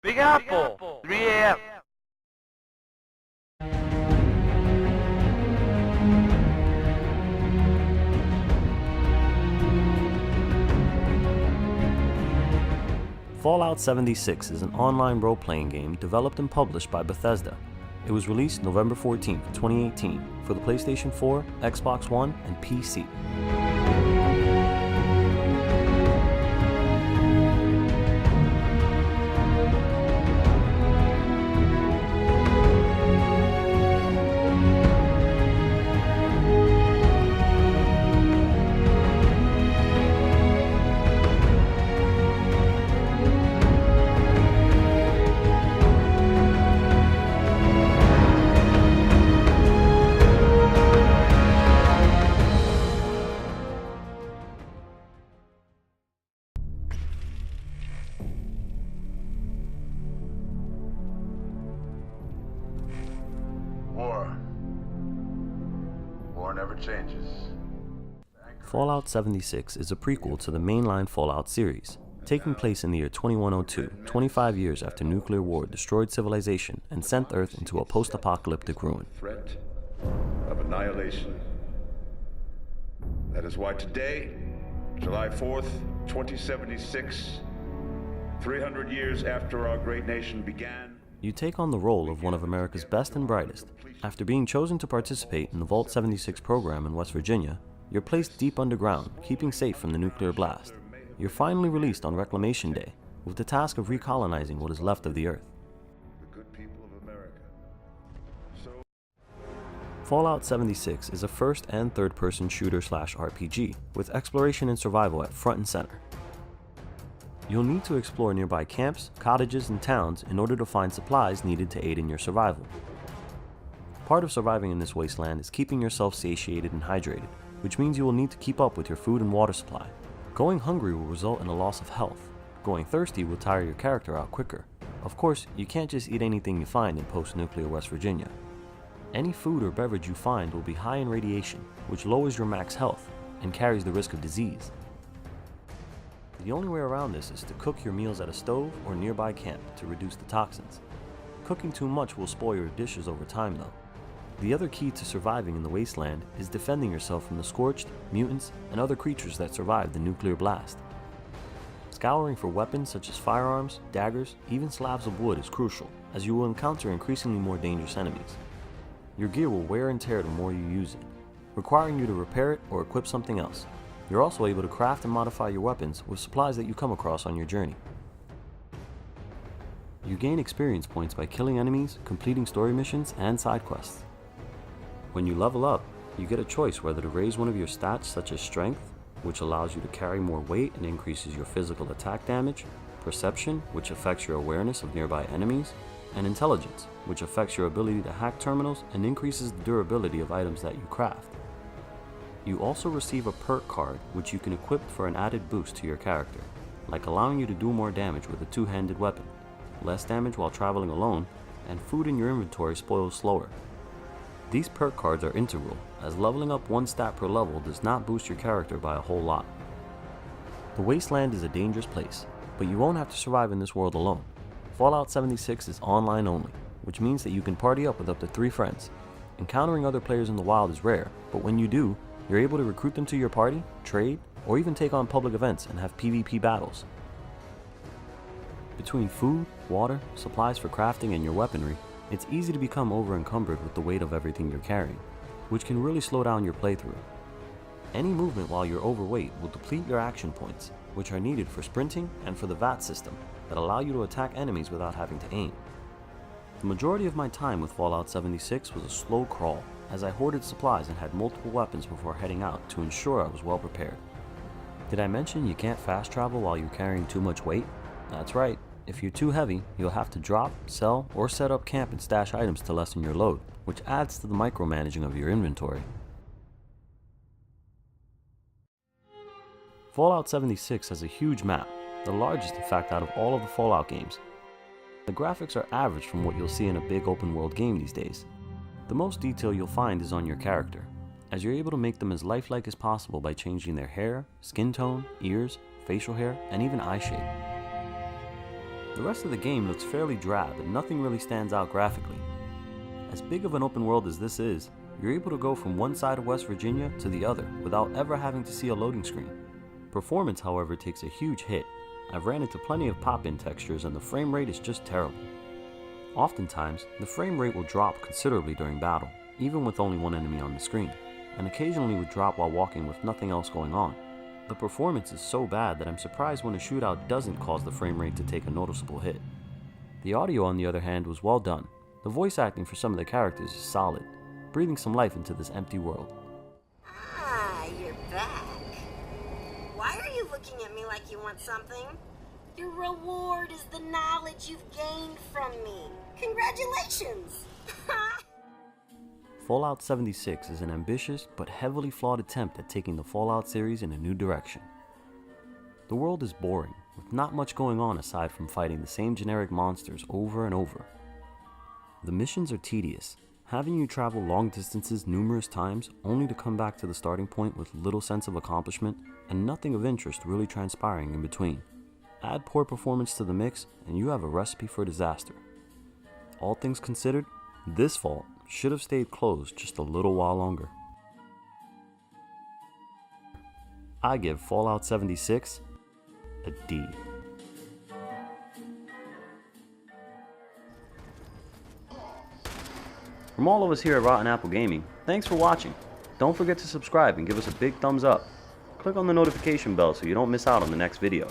Big Apple, 3 a.m. Fallout 76 is an online role-playing game developed and published by Bethesda. It was released November 14, 2018 for the PlayStation 4, Xbox One, and PC. War never changes. Fallout 76 is a prequel to the mainline Fallout series, taking place in the year 2102, 25 years after nuclear war destroyed civilization and sent Earth into a post-apocalyptic ruin. Threat of annihilation. That is why today, July 4th, 2076, 300 years after our great nation began, You take on the role of one of America's best and brightest. After being chosen to participate in the Vault 76 program in West Virginia, you're placed deep underground, keeping safe from the nuclear blast. You're finally released on Reclamation Day, with the task of recolonizing what is left of the Earth. the good people of America. So Fallout 76 is a first and third person shooter/RPG, with exploration and survival at front and center. You'll need to explore nearby camps, cottages, and towns in order to find supplies needed to aid in your survival. Part of surviving in this wasteland is keeping yourself satiated and hydrated, which means you will need to keep up with your food and water supply. Going hungry will result in a loss of health. Going thirsty will tire your character out quicker. Of course, you can't just eat anything you find in post-nuclear West Virginia. Any food or beverage you find will be high in radiation, which lowers your max health and carries the risk of disease. The only way around this is to cook your meals at a stove or nearby camp to reduce the toxins. Cooking too much will spoil your dishes over time though. The other key to surviving in the wasteland is defending yourself from the scorched, mutants, and other creatures that survived the nuclear blast. Scouring for weapons such as firearms, daggers, even slabs of wood is crucial, as you will encounter increasingly more dangerous enemies. Your gear will wear and tear the more you use it, requiring you to repair it or equip something else. You're also able to craft and modify your weapons with supplies that you come across on your journey. You gain experience points by killing enemies, completing story missions, and side quests. When you level up, you get a choice whether to raise one of your stats such as strength, which allows you to carry more weight and increases your physical attack damage, perception, which affects your awareness of nearby enemies, and intelligence, which affects your ability to hack terminals and increases the durability of items that you craft. You also receive a perk card which you can equip for an added boost to your character, like allowing you to do more damage with a two-handed weapon, less damage while traveling alone, and food in your inventory spoils slower. These perk cards are integral, as leveling up one stat per level does not boost your character by a whole lot. The Wasteland is a dangerous place, but you won't have to survive in this world alone. Fallout 76 is online only, which means that you can party up with up to 3 friends. Encountering other players in the wild is rare, but when you do, you're able to recruit them to your party, trade, or even take on public events and have PvP battles. Between food, water, supplies for crafting, and your weaponry, it's easy to become over-encumbered with the weight of everything you're carrying, which can really slow down your playthrough. Any movement while you're overweight will deplete your action points, which are needed for sprinting and for the VAT system that allow you to attack enemies without having to aim. The majority of my time with Fallout 76 was a slow crawl, as I hoarded supplies and had multiple weapons before heading out to ensure I was well prepared. Did I mention you can't fast travel while you're carrying too much weight? That's right, if you're too heavy, you'll have to drop, sell, or set up camp and stash items to lessen your load, which adds to the micromanaging of your inventory. Fallout 76 has a huge map, the largest in fact out of all of the Fallout games. The graphics are average from what you'll see in a big open world game these days. The most detail you'll find is on your character, as you're able to make them as lifelike as possible by changing their hair, skin tone, ears, facial hair, and even eye shape. The rest of the game looks fairly drab and nothing really stands out graphically. As big of an open world as this is, you're able to go from one side of West Virginia to the other without ever having to see a loading screen. Performance, however, takes a huge hit. I've ran into plenty of pop-in textures and the frame rate is just terrible. Oftentimes, the frame rate will drop considerably during battle, even with only one enemy on the screen, and occasionally would drop while walking with nothing else going on. The performance is so bad that I'm surprised when a shootout doesn't cause the frame rate to take a noticeable hit. The audio, on the other hand, was well done. The voice acting for some of the characters is solid, breathing some life into this empty world. Ah, you're back. Why are you looking at me like you want something? Your reward is the knowledge you've gained from me. Congratulations! Fallout 76 is an ambitious but heavily flawed attempt at taking the Fallout series in a new direction. The world is boring, with not much going on aside from fighting the same generic monsters over and over. The missions are tedious, having you travel long distances numerous times only to come back to the starting point with little sense of accomplishment and nothing of interest really transpiring in between. Add poor performance to the mix and you have a recipe for disaster. All things considered, this Vault should have stayed closed just a little while longer. I give Fallout 76 a D. From all of us here at Rotten Apple Gaming, thanks for watching. Don't forget to subscribe and give us a big thumbs up. Click on the notification bell so you don't miss out on the next video.